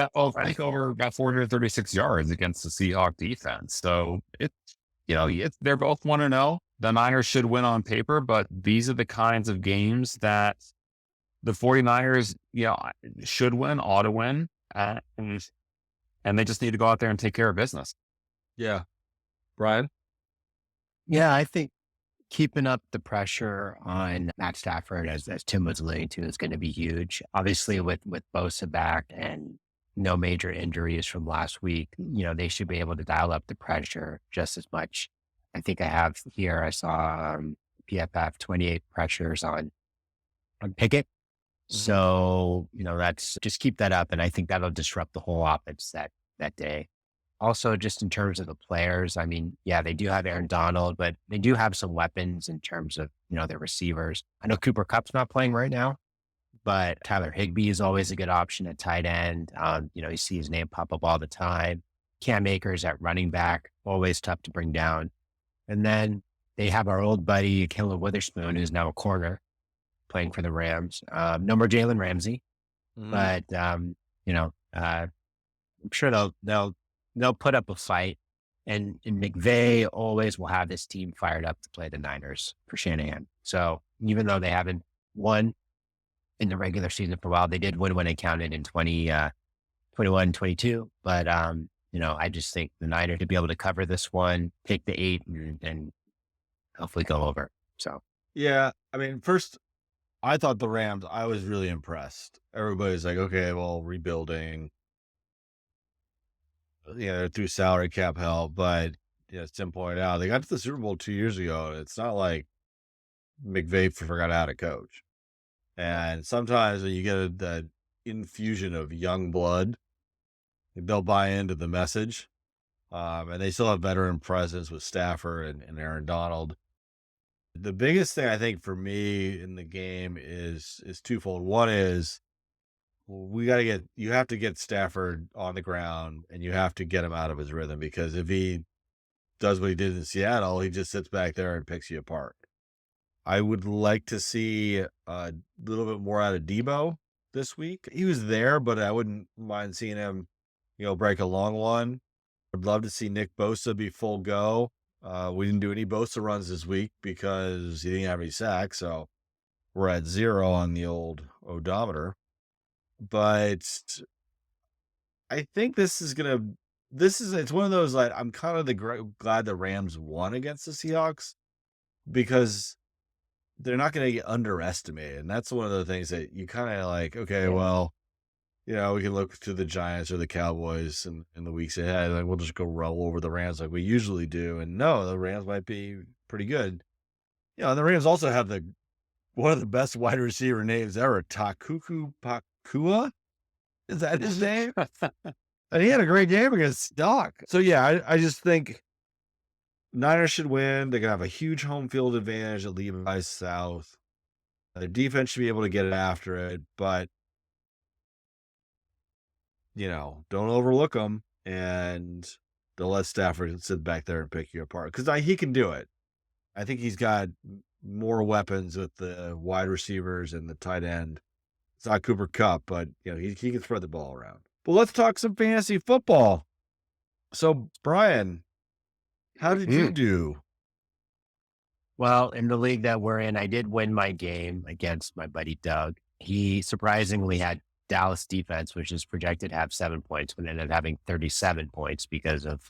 think over about 436 yards against the Seahawks defense. So they're both 1-0. The Niners should win on paper, but these are the kinds of games that the 49ers, should win, ought to win. And they just need to go out there and take care of business. Yeah. Brian? Yeah, I think keeping up the pressure on Matt Stafford, as Tim was alluding to, is going to be huge. Obviously, with Bosa back and no major injuries from last week, they should be able to dial up the pressure just as much. I think I saw PFF 28 pressures on Pickett. So, that's just keep that up. And I think that'll disrupt the whole offense that day. Also, just in terms of the players, I mean, yeah, they do have Aaron Donald, but they do have some weapons in terms of, their receivers. I know Cooper Kupp's not playing right now, but Tyler Higbee is always a good option at tight end. You see his name pop up all the time. Cam Akers at running back, always tough to bring down. And then they have our old buddy, Caleb Witherspoon, who's now a corner playing for the Rams. No more Jalen Ramsey, but, I'm sure they'll put up a fight. And McVay always will have this team fired up to play the Niners for Shanahan. So even though they haven't won in the regular season for a while, they did win when it counted in 21, 22. But, I just think the Niners to be able to cover this one, take the 8 and hopefully go over. So, Yeah. I mean, first, I thought the Rams, I was really impressed. Everybody's like, okay, well, rebuilding. They're through salary cap hell, but as Tim pointed out, they got to the Super Bowl 2 years ago. It's not like McVay forgot how to coach. And sometimes when you get that infusion of young blood, they'll buy into the message. And they still have veteran presence with Stafford and Aaron Donald. The biggest thing I think for me in the game is twofold. One is you have to get Stafford on the ground, and you have to get him out of his rhythm, because if he does what he did in Seattle, he just sits back there and picks you apart. I would like to see a little bit more out of Debo this week. He was there, but I wouldn't mind seeing him, break a long one. I'd love to see Nick Bosa be full go. We didn't do any Bosa runs this week because he didn't have any sacks, so we're at 0 on the old odometer. But I think it's one of those, like, I'm kind of glad the Rams won against the Seahawks, because they're not going to get underestimated. And that's one of the things that you kind of like, okay, well, we can look to the Giants or the Cowboys in the weeks ahead. Like, we'll just go roll over the Rams like we usually do. And no, the Rams might be pretty good. And the Rams also have one of the best wide receiver names ever, Takuku Pakua. Is that his name? And he had a great game against Doc. So yeah, I just think Niners should win. They're going to have a huge home field advantage at Levi's South. Their defense should be able to get after it, but don't overlook them, and they'll let Stafford sit back there and pick you apart, because he can do it. I think he's got more weapons with the wide receivers and the tight end. It's not Cooper Kupp, but he can spread the ball around. But let's talk some fantasy football. So, Brian, How did you do? Well, in the league that we're in, I did win my game against my buddy Doug. He surprisingly had Dallas defense, which is projected to have 7 points, but ended up having 37 points because of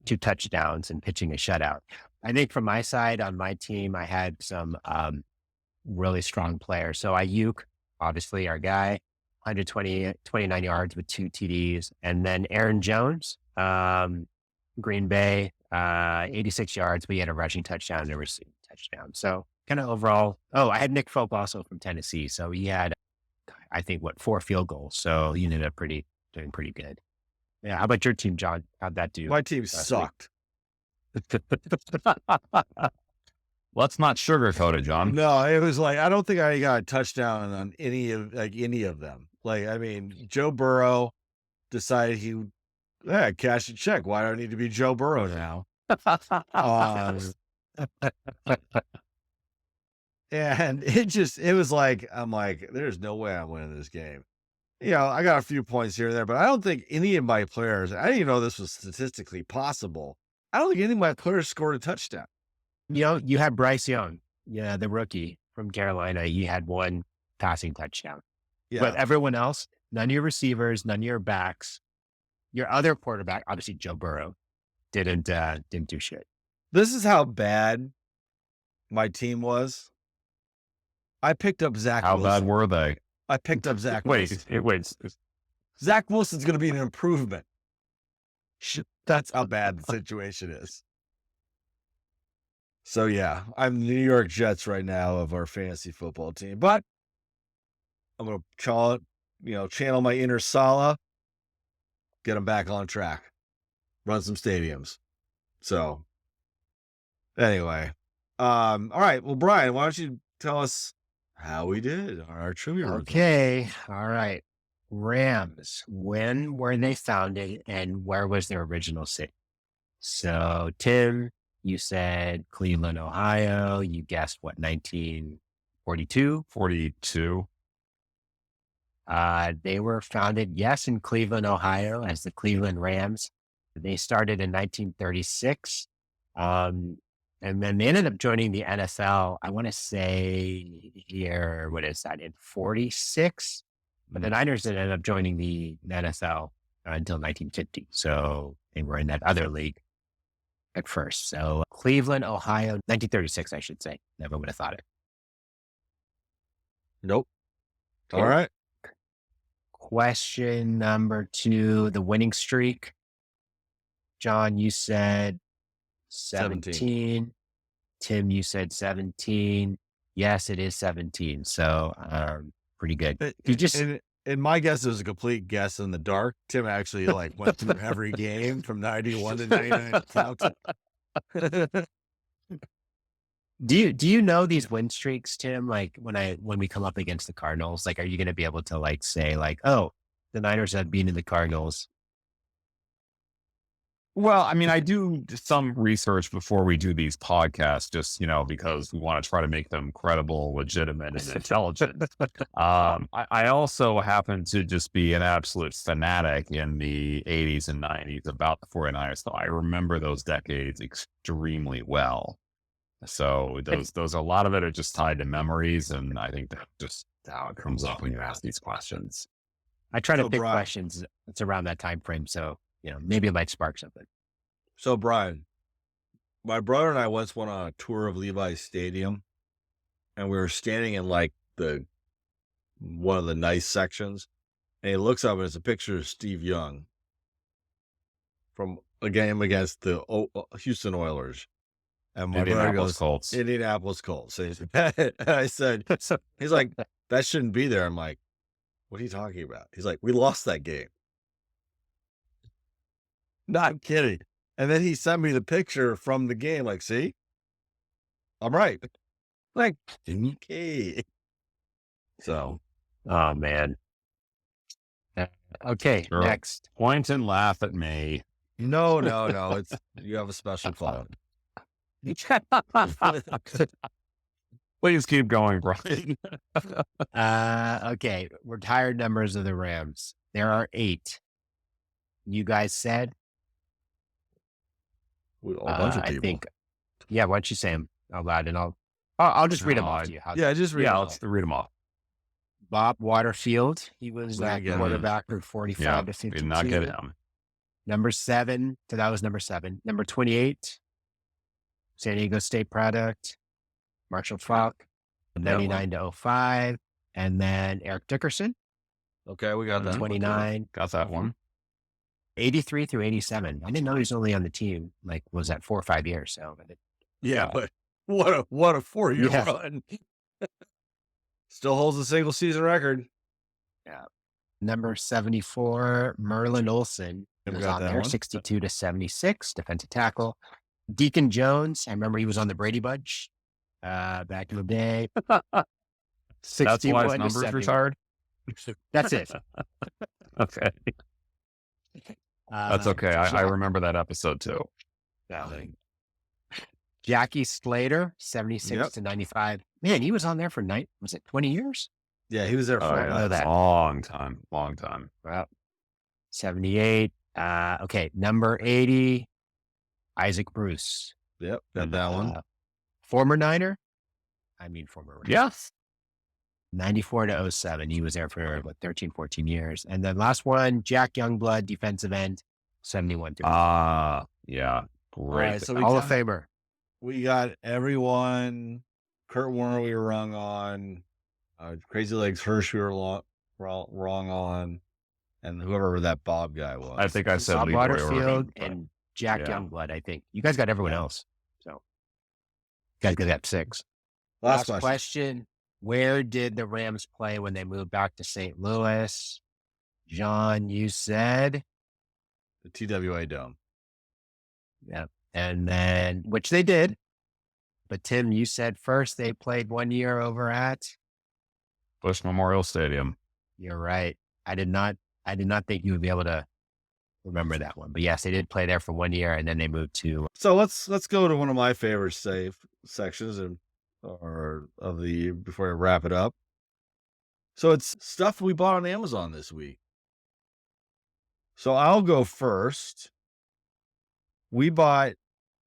2 touchdowns and pitching a shutout. I think from my side on my team, I had some really strong players. So Ayuk, obviously our guy, 29 yards with 2 TDs. And then Aaron Jones, Green Bay, 86 yards, but he had a rushing touchdown and a receiving touchdown. So kind of overall, I had Nick Folk also from Tennessee. So he had, I think, 4 field goals. So he ended up doing pretty good. Yeah. How about your team, John? How'd that do? My team sucked. Let's not sugarcoat it, John. No, it was like, I don't think I got a touchdown on any of them. Like, I mean, Joe Burrow decided he would cash a check. Why do I need to be Joe Burrow now? And it was like, I'm like, there's no way I'm winning this game. I got a few points here and there, but I don't think any of my players, I didn't even know this was statistically possible. I don't think any of my players scored a touchdown. You had Bryce Young, the rookie from Carolina. He had 1 passing touchdown. Yeah. But everyone else, none of your receivers, none of your backs, your other quarterback, obviously Joe Burrow, didn't do shit. This is how bad my team was. I picked up Zach How Wilson. bad were they? I picked up Zach Wilson. Wait. Zach Wilson's going to be an improvement. That's how bad the situation is. So, yeah, I'm the New York Jets right now of our fantasy football team. But I'm going to channel my inner Salah, get them back on track, run some stadiums. So, anyway. All right. Well, Brian, why don't you tell us how we did on our trivia results? Okay. All right. Rams, when were they founded and where was their original city? So, Tim, you said Cleveland, Ohio. You guessed 1942? 42. They were founded, yes, in Cleveland, Ohio as the Cleveland Rams. They started in 1936. And then they ended up joining the NFL, I want to say here, what is that, in 46? But the Niners ended up joining the NFL until 1950. So they were in that other league at first. So Cleveland, Ohio, 1936, I should say. Never would have thought it. Nope. Okay. All right. Question number 2, the winning streak. John, you said 17. Tim, you said 17. Yes, it is 17. So pretty good. You just and my guess is a complete guess in the dark. Tim actually went through every game from 91 to 99. Do you know these win streaks, Tim? Like when we come up against the Cardinals, are you going to be able to say oh, the Niners have beaten the Cardinals? Well, I mean, I do some research before we do these podcasts, just, because we want to try to make them credible, legitimate, and intelligent. I also happen to just be an absolute fanatic in the 80s and 90s about the 49ers. So I remember those decades extremely well. So those a lot of it are just tied to memories. And I think that's just how it comes up when you ask these questions. I try to pick questions that's around that time frame. So, maybe it might spark something. So, Brian, my brother and I once went on a tour of Levi's Stadium, and we were standing in one of the nice sections, and he looks up and it's a picture of Steve Young from a game against the Houston Oilers. And my brother goes, Colts. Indianapolis Colts. So I said, he's like, that shouldn't be there. I'm like, what are you talking about? He's like, we lost that game. Not kidding. And then he sent me the picture from the game. See, I'm right. Okay. So, oh man. Okay, sure. Next. Point and laugh at me. No. It's you have a special phone. Please keep going, Brian. Okay, retired numbers of the Rams. There are 8. You guys said with a bunch of I people. think, yeah, why don't you say them out loud and I'll just read them No, off to you. Yeah, just read. Yeah, it let's off. read them off. Bob Waterfield. He was We that didn't get him. quarterback from 45 Yeah, to we 52. did not get him. Number 7. So that was number 7. Number 28, San Diego State product, Marshall Falk, That 99 to 05. And then Eric Dickerson, Okay, we got that. 29, Got that one. 83 through 87. I didn't know he was only on the team, like, was that 4 or 5 years? So, Yeah, but what a 4-year Yeah. run. Still holds a single season record. number 74, Merlin Olsen We was got on that there, one. 62 to 76, defensive tackle. Deacon Jones, I remember he was on the Brady Bunch back in the day. That's why 61 his to number's 70. retired. That's it. Okay, that's okay. I remember that episode too. Jackie Slater, 76 Yep. to 95. Man, he was on there for was it 20 years? Yeah, he was there for Oh, a yeah. know that. Long time. Well, 78. Okay, number 80, Isaac Bruce. Yep, got that one. Former Niner. I mean, former Raider. Yes. 94 to 07. He was there for 13, 14 years. And then last one, Jack Youngblood, defensive end, 71 to Yeah. Great. right, so we Hall of got- Famer. We got everyone. Kurt Warner, we were wrong on. Crazy Legs Hirsch, we were wrong on. And whoever that Bob guy was. I think I said Bob Leroy Waterfield Irvin, but- and Jack yeah. Youngblood, I think. You guys got everyone Yeah. else. So, you guys got 6. Last question. Where did the Rams play when they moved back to St. Louis? John, you said, The TWA Dome. and then, which they did. But Tim, you said first they played 1 year over at. Bush Memorial Stadium. You're right. I did not think you would be able to remember that one. But yes, they did play there for 1 year and then they moved to. So let's go to one of my favorite sections of the year before I wrap it up. So it's stuff we bought on Amazon this week. So I'll go first. We bought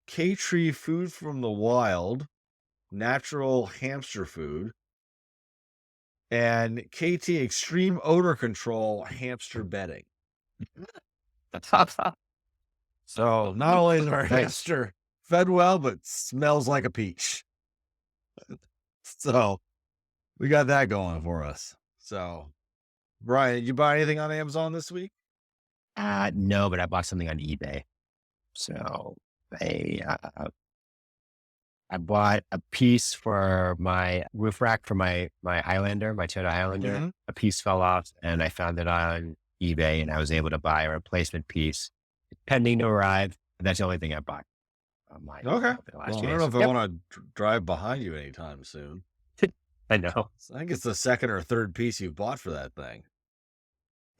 K-Tree Food from the Wild, natural hamster food, and KT Extreme Odor Control hamster bedding. So not only is our hamster fed well, but smells like a peach. So we got that going for us. So, Brian, did you buy anything on Amazon this week? No, but I bought something on eBay. So I bought a piece for my roof rack for my Highlander, my Toyota Highlander. Mhm. A piece fell off and I found it on eBay and I was able to buy a replacement piece pending to arrive. And that's the only thing I bought online. Okay. over the last Well, I few don't know days. if I Yep, want to drive behind you anytime soon. I know. I think it's the second or third piece you've bought for that thing.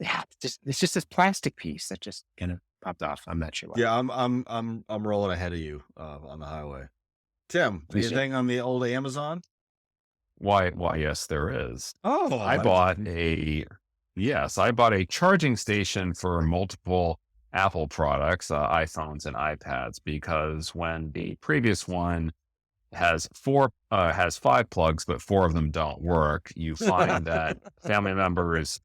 Yeah, it's just this plastic piece that just kind of popped off. I'm not sure why. Yeah, I'm rolling ahead of you on the highway. Tim, Appreciate it. anything on the old Amazon? Why, yes, there is. Oh, I bought a charging station for multiple Apple products, iPhones and iPads, because when the previous one has 5 plugs, but 4 of them don't work, you find that family members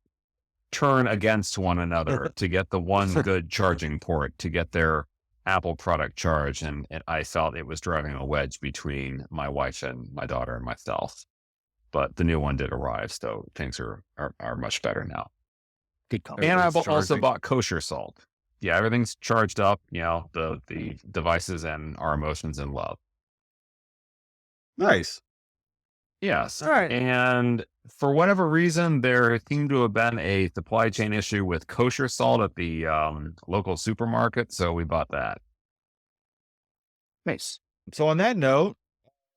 turn against one another to get the one good charging port to get their Apple product charged. And I felt it was driving a wedge between my wife and my daughter and myself. But the new one did arrive, so things are much better now. Good call. And I Everything's also charging. bought kosher salt. Yeah, everything's charged up, the devices and our emotions and love. Nice. Yes. All right. And for whatever reason, there seemed to have been a supply chain issue with kosher salt at the local supermarket. So we bought that. Nice. So on that note,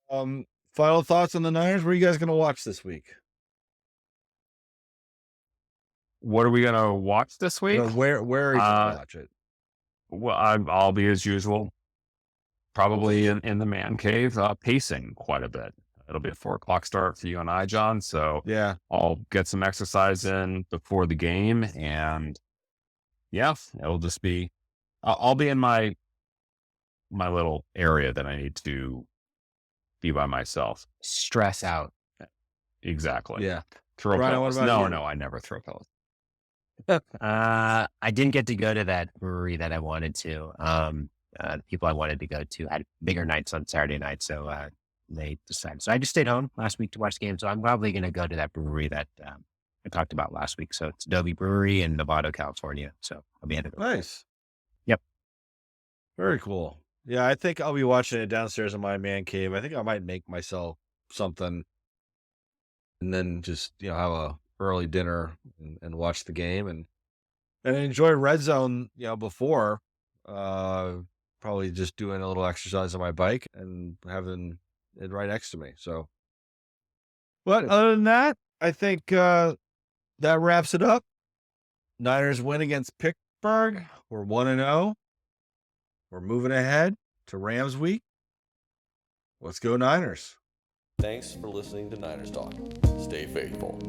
final thoughts on the Niners. Where are you guys going to watch this week? What are we going to watch this week? No, where are you going to watch it? Well, I'll be as usual, probably in the man cave, pacing quite a bit. It'll be a 4:00 start for you and I, John. So Yeah. I'll get some exercise in before the game, and yeah, it'll just be. I'll be in my my little area that I need to be by myself. Stress out. Exactly. Yeah. Throw Brian, what pillows. about No, you? no, I never throw pillows. I didn't get to go to that brewery that I wanted to. The people I wanted to go to had bigger nights on Saturday night, so they decided. So I just stayed home last week to watch the game. So I'm probably going to go to that brewery that I talked about last week. So it's Adobe Brewery in Novato, California. So I'll be headed over there. Nice. Yep. Very cool. Yeah, I think I'll be watching it downstairs in my man cave. I think I might make myself something and then just, have a early dinner and watch the game and enjoy Red Zone, before probably just doing a little exercise on my bike and having it right next to me. So, but other than that, I think that wraps it up. Niners win against Pittsburgh. We're 1-0. We're moving ahead to Rams week. Let's go Niners. Thanks for listening to Niners Talk. Stay faithful.